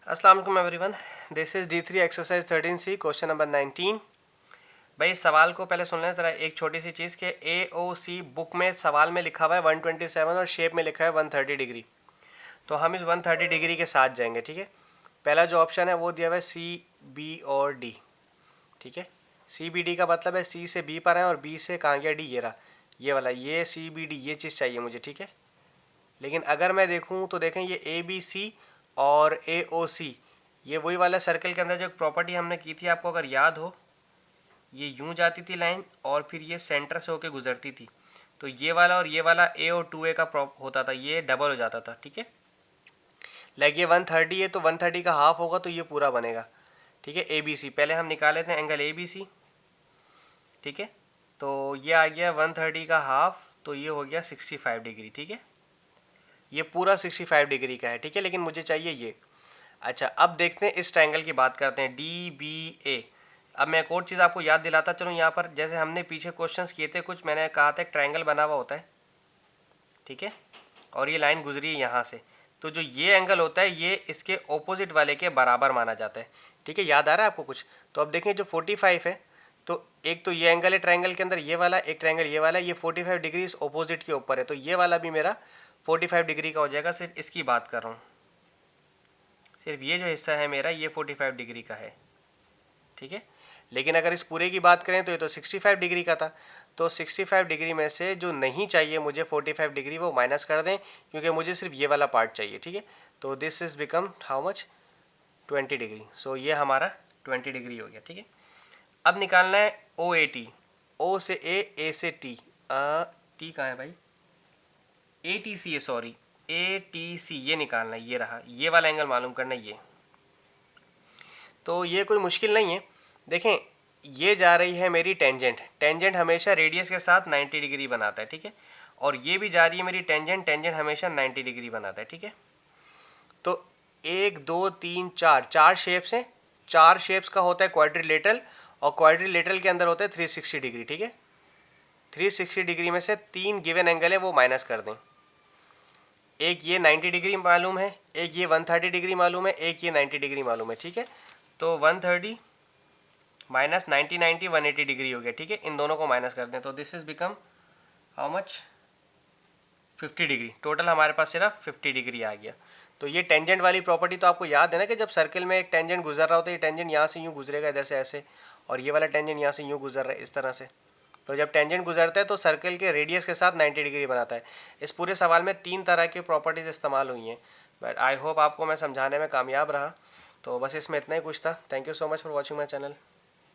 अस्सलाम वालेकुम everyone, this is D3 exercise 13C question number 19। भाई इस सवाल को पहले सुन लें ज़रा, एक छोटी सी चीज़ के AOC बुक में सवाल में लिखा हुआ है 127 और शेप में लिखा है 130 डिग्री। तो हम इस 130 डिग्री के साथ जाएंगे। ठीक है, पहला जो ऑप्शन है वो दिया हुआ है C, B और D। ठीक है, CBD का मतलब है C से B पर है और B से कहाँ गया D, ये रहा, ये वाला, ये CBD, ये चीज़ चाहिए मुझे। ठीक है, लेकिन अगर मैं देखूँ तो देखें ये ABC और AOC, ये वही वाला सर्कल के अंदर जो प्रॉपर्टी हमने की थी, आपको अगर याद हो, ये यूं जाती थी लाइन और फिर ये सेंटर से होके गुजरती थी। तो ये वाला और ये वाला A और 2A का प्रॉप होता था, ये डबल हो जाता था। ठीक है, लाइक ये 130 है तो 130 का हाफ होगा तो ये पूरा बनेगा। ठीक है, ABC पहले हम निकाले थे एंगल ABC। ठीक है, तो ये आ गया 130 का हाफ, तो ये हो गया 65 डिग्री। ठीक है, ये पूरा 65 डिग्री का है। ठीक है, लेकिन मुझे चाहिए ये। अच्छा, अब देखते हैं इस ट्रायंगल की बात करते हैं, DBA। अब मैं एक और चीज़ आपको याद दिलाता चलूँ, यहाँ पर जैसे हमने पीछे क्वेश्चंस किए थे कुछ, मैंने कहा था एक ट्रायंगल बना हुआ होता है। ठीक है, और ये लाइन गुजरी है यहाँ से, तो जो ये एंगल होता है ये इसके ऑपोजिट वाले के बराबर माना जाता है। ठीक है, याद आ रहा है आपको कुछ? तो अब देखें जो 45 है, तो एक तो ये एंगल है ट्रायंगल के अंदर, ये वाला एक ट्रायंगल, ये वाला, ये 45 डिग्री इस ऑपोजिट के ऊपर है, तो ये वाला भी मेरा 45 डिग्री का हो जाएगा। सिर्फ इसकी बात कर रहा हूँ, सिर्फ ये जो हिस्सा है मेरा ये 45 डिग्री का है। ठीक है, लेकिन अगर इस पूरे की बात करें तो ये तो 65 डिग्री का था, तो 65 डिग्री में से जो नहीं चाहिए मुझे 45 डिग्री, वो माइनस कर दें, क्योंकि मुझे सिर्फ ये वाला पार्ट चाहिए। ठीक है, तो this is become how much, 20 degree. So ये हमारा 20 डिग्री हो गया। ठीक है, अब निकालना है OAT, O से A से T, T कहाँ है भाई, ATC है, सॉरी, ATC, ये निकालना है, ये रहा, ये वाला एंगल मालूम करना है ये। तो ये कोई मुश्किल नहीं है। देखें, ये जा रही है मेरी टेंजेंट, टेंजेंट हमेशा रेडियस के साथ 90 डिग्री बनाता है। ठीक है, और ये भी जा रही है मेरी टेंजेंट, टेंजेंट हमेशा 90 डिग्री बनाता है। ठीक है, तो 1 2 3 4, चार शेप्स हैं, चार शेप्स का होता है क्वाड्रिलेटरल, और क्वाड्रिलेटरल के अंदर होता है 360 डिग्री। ठीक है, 360 डिग्री में से तीन गिवन एंगल है वो माइनस कर दें। एक ये 90 डिग्री मालूम है, एक ये 130 डिग्री मालूम है, एक ये 90 डिग्री मालूम है। ठीक है, तो 130 माइनस 90 90 180 डिग्री हो गया। ठीक है, इन दोनों को माइनस कर दें तो this is become how much, 50 degree. Total हमारे पास सिर्फ 50 डिग्री आ गया। तो ये टेंजेंट वाली प्रॉपर्टी तो आपको याद है ना, कि जब सर्कल में एक टेंजेंट गुजर रहा होता है, ये टेंजेंट यहाँ से यूँ गुजरेगा इधर से ऐसे, और ये वाला टेंजेंट यहाँ से यूँ गुजर रहा है इस तरह से। तो जब टेंजेंट गुजरता है तो सर्कल के रेडियस के साथ 90 डिग्री बनाता है। इस पूरे सवाल में तीन तरह की प्रॉपर्टीज़ इस्तेमाल हुई हैं, बट आई होप आपको मैं समझाने में कामयाब रहा। तो बस इसमें इतना ही कुछ था। Thank you so much for watching my channel.